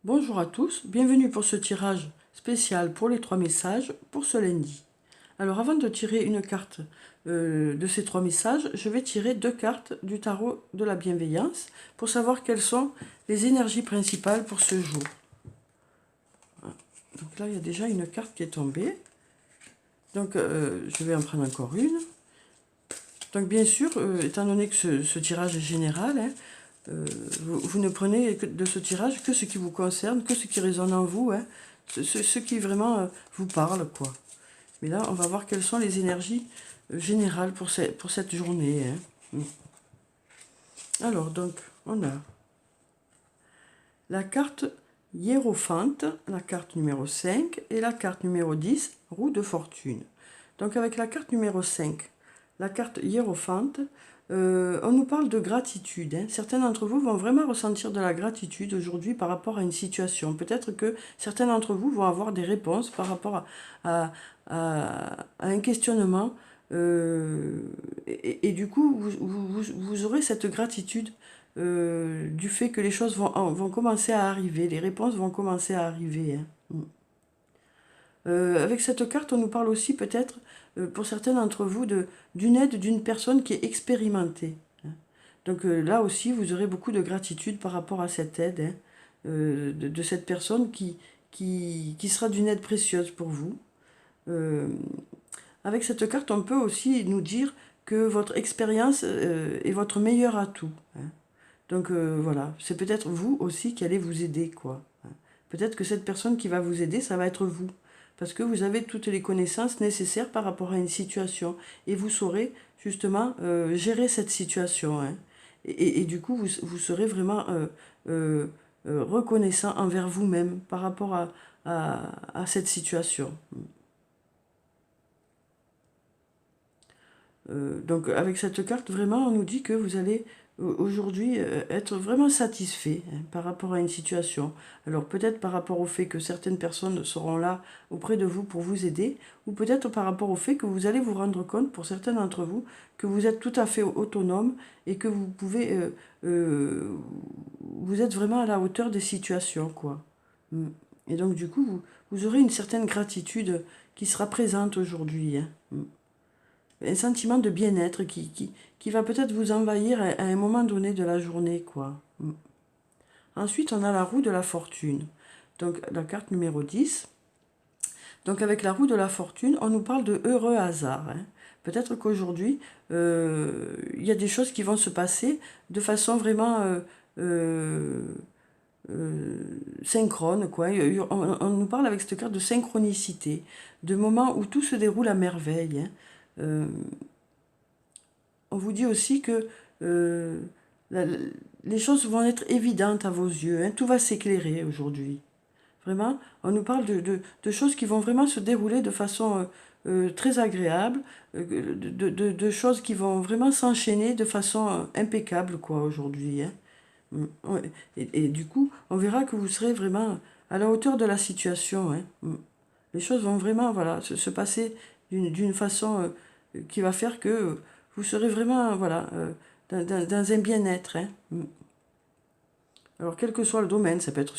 Bonjour à tous, bienvenue pour ce tirage spécial pour les 3 messages pour ce lundi. Alors avant de tirer une carte de ces 3 messages, je vais tirer 2 cartes du tarot de la bienveillance pour savoir quelles sont les énergies principales pour ce jour. Donc là il y a déjà une carte qui est tombée. Donc je vais en prendre encore une. Donc bien sûr, étant donné que ce tirage est général, vous ne prenez de ce tirage que ce qui vous concerne, que ce qui résonne en vous, hein, ce qui vraiment vous parle, quoi. Mais là, on va voir quelles sont les énergies générales pour cette journée. Hein. Alors, donc, on a la carte Hiérophante, la carte numéro 5 et la carte numéro 10, roue de fortune. Donc, avec la carte numéro 5, la carte Hiérophante, on nous parle de gratitude. Hein. Certains d'entre vous vont vraiment ressentir de la gratitude aujourd'hui par rapport à une situation. Peut-être que certains d'entre vous vont avoir des réponses par rapport à un questionnement. Et du coup, vous aurez cette gratitude du fait que les choses vont commencer à arriver, les réponses vont commencer à arriver. Hein. Avec cette carte, on nous parle aussi peut-être, pour certains d'entre vous, d'une aide d'une personne qui est expérimentée. Hein. Donc là aussi, vous aurez beaucoup de gratitude par rapport à cette aide, hein, de cette personne qui sera d'une aide précieuse pour vous. Avec cette carte, on peut aussi nous dire que votre expérience est votre meilleur atout. Hein. Donc voilà, c'est peut-être vous aussi qui allez vous aider, quoi. Hein. Peut-être que cette personne qui va vous aider, ça va être vous. Parce que vous avez toutes les connaissances nécessaires par rapport à une situation. Et vous saurez justement gérer cette situation. Hein. Et du coup, vous serez vraiment reconnaissant envers vous-même par rapport à cette situation. Donc avec cette carte, vraiment, on nous dit que vous allez aujourd'hui être vraiment satisfait hein, par rapport à une situation. Alors peut-être par rapport au fait que certaines personnes seront là auprès de vous pour vous aider, ou peut-être par rapport au fait que vous allez vous rendre compte, pour certains d'entre vous, que vous êtes tout à fait autonome et que vous pouvez, vous êtes vraiment à la hauteur des situations, quoi. Mm. Et donc du coup, vous aurez une certaine gratitude qui sera présente aujourd'hui. Hein. Mm. Un sentiment de bien-être qui va peut-être vous envahir à un moment donné de la journée, quoi. Ensuite, on a la roue de la fortune. Donc, la carte numéro 10. Donc, avec la roue de la fortune, on nous parle de heureux hasard. Hein. Peut-être qu'aujourd'hui, il y a des choses qui vont se passer de façon vraiment synchrone, quoi. On nous parle avec cette carte de synchronicité, de moments où tout se déroule à merveille. Hein. On vous dit aussi que la, les choses vont être évidentes à vos yeux. Hein, tout va s'éclairer aujourd'hui. Vraiment, on nous parle de choses qui vont vraiment se dérouler de façon très agréable, de choses qui vont vraiment s'enchaîner de façon impeccable, quoi, aujourd'hui. Hein. Ouais. Et du coup, on verra que vous serez vraiment à la hauteur de la situation. Hein. Les choses vont vraiment voilà, se passer d'une façon qui va faire que vous serez vraiment voilà, dans un bien-être. Hein. Alors, quel que soit le domaine, ça peut être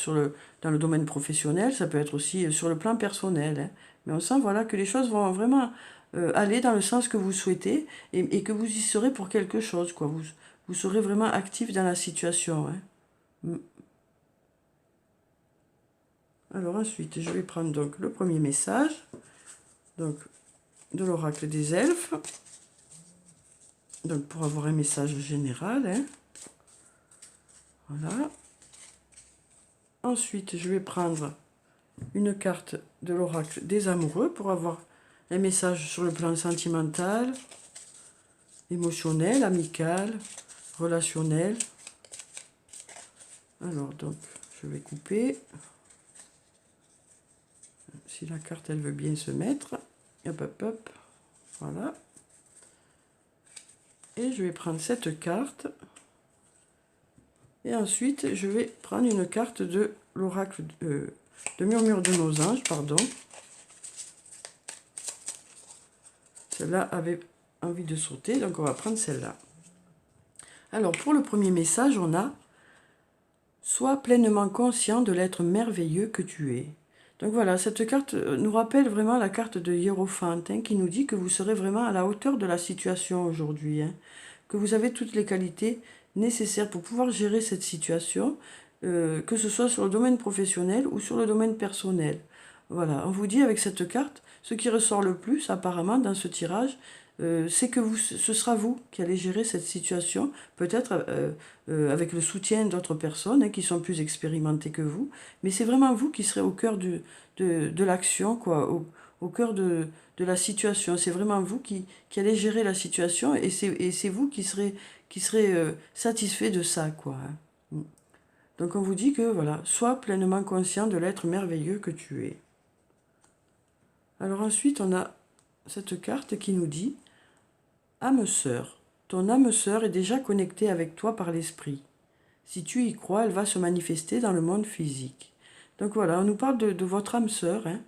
dans le domaine professionnel, ça peut être aussi sur le plan personnel. Hein. Mais on sent voilà, que les choses vont vraiment aller dans le sens que vous souhaitez et que vous y serez pour quelque chose. Quoi. Vous serez vraiment actif dans la situation. Hein. Alors ensuite, je vais prendre donc le premier message donc, de l'oracle des elfes. Donc pour avoir un message général. Hein. Voilà. Ensuite, je vais prendre une carte de l'oracle des amoureux pour avoir un message sur le plan sentimental, émotionnel, amical, relationnel. Alors donc, je vais couper. Si la carte, elle veut bien se mettre. Hop, hop, hop. Voilà. Et je vais prendre cette carte. Et ensuite, je vais prendre une carte de l'oracle de Murmure de nos anges, pardon. Celle-là avait envie de sauter, donc on va prendre celle-là. Alors, pour le premier message, on a Sois pleinement conscient de l'être merveilleux que tu es. Donc voilà, cette carte nous rappelle vraiment la carte de Hiérophante, hein, qui nous dit que vous serez vraiment à la hauteur de la situation aujourd'hui, hein, que vous avez toutes les qualités nécessaires pour pouvoir gérer cette situation, que ce soit sur le domaine professionnel ou sur le domaine personnel. Voilà, on vous dit avec cette carte, ce qui ressort le plus apparemment dans ce tirage, c'est que ce sera vous qui allez gérer cette situation, peut-être avec le soutien d'autres personnes, hein, qui sont plus expérimentées que vous, mais c'est vraiment vous qui serez au cœur de l'action, quoi, au cœur de la situation. C'est vraiment vous qui allez gérer la situation et c'est vous qui serez satisfait de ça, quoi, hein. Donc on vous dit que, voilà, sois pleinement conscient de l'être merveilleux que tu es. Alors ensuite, on a cette carte qui nous dit « Âme sœur, ton âme sœur est déjà connectée avec toi par l'esprit. Si tu y crois, elle va se manifester dans le monde physique. » Donc voilà, on nous parle de votre âme sœur, hein.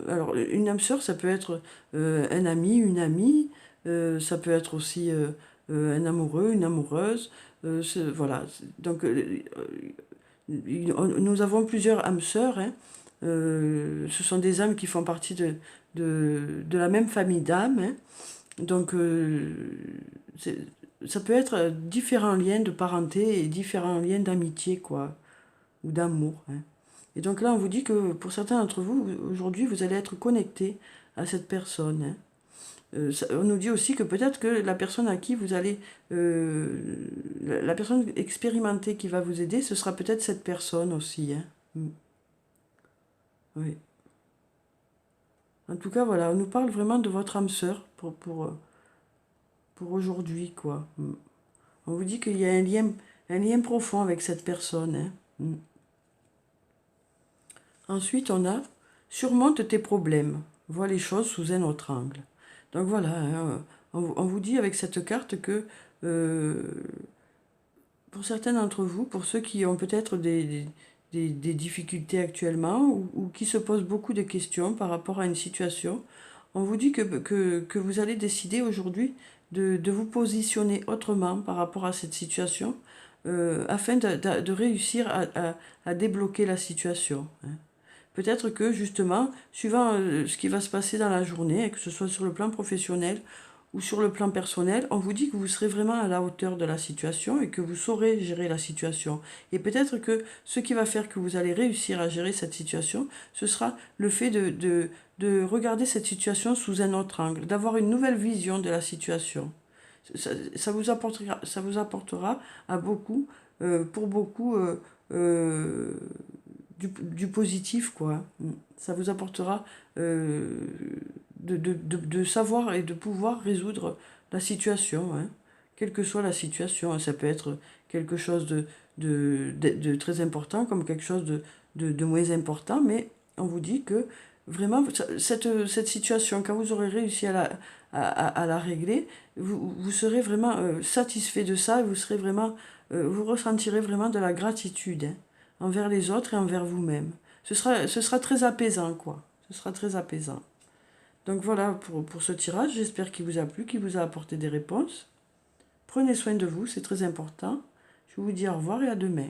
Alors, une âme sœur, ça peut être un ami, une amie, ça peut être aussi un amoureux, une amoureuse. Voilà, donc nous avons plusieurs âmes sœurs, hein. Ce sont des âmes qui font partie de la même famille d'âmes, hein. Donc, ça peut être différents liens de parenté et différents liens d'amitié, quoi, ou d'amour, hein. Et donc là, on vous dit que pour certains d'entre vous, aujourd'hui, vous allez être connecté à cette personne, hein. On nous dit aussi que peut-être que la personne à qui vous allez... la personne expérimentée qui va vous aider, ce sera peut-être cette personne aussi, hein. Oui. En tout cas, voilà, on nous parle vraiment de votre âme sœur pour aujourd'hui, quoi. On vous dit qu'il y a un lien profond avec cette personne, hein. Ensuite, on a surmonte tes problèmes, vois les choses sous un autre angle. Donc voilà, hein, on vous dit avec cette carte que pour certains d'entre vous, pour ceux qui ont peut-être des difficultés actuellement ou qui se posent beaucoup de questions par rapport à une situation, on vous dit que vous allez décider aujourd'hui de vous positionner autrement par rapport à cette situation afin de réussir à débloquer la situation, hein. Peut-être que justement, suivant ce qui va se passer dans la journée, que ce soit sur le plan professionnel ou sur le plan personnel, on vous dit que vous serez vraiment à la hauteur de la situation et que vous saurez gérer la situation. Et peut-être que ce qui va faire que vous allez réussir à gérer cette situation, ce sera le fait de regarder cette situation sous un autre angle, d'avoir une nouvelle vision de la situation. Ça vous apportera à beaucoup, pour beaucoup, du positif, quoi. Ça vous apportera de savoir et de pouvoir résoudre la situation, hein. Quelle que soit la situation, hein. Ça peut être quelque chose de très important comme quelque chose de moins important, mais on vous dit que vraiment, cette situation, quand vous aurez réussi à la régler, vous serez vraiment satisfait de ça et vous serez vraiment, vous ressentirez vraiment de la gratitude, hein, envers les autres et envers vous-même. Ce sera très apaisant, quoi. Ce sera très apaisant. Donc voilà pour ce tirage. J'espère qu'il vous a plu, qu'il vous a apporté des réponses. Prenez soin de vous, c'est très important. Je vous dis au revoir et à demain.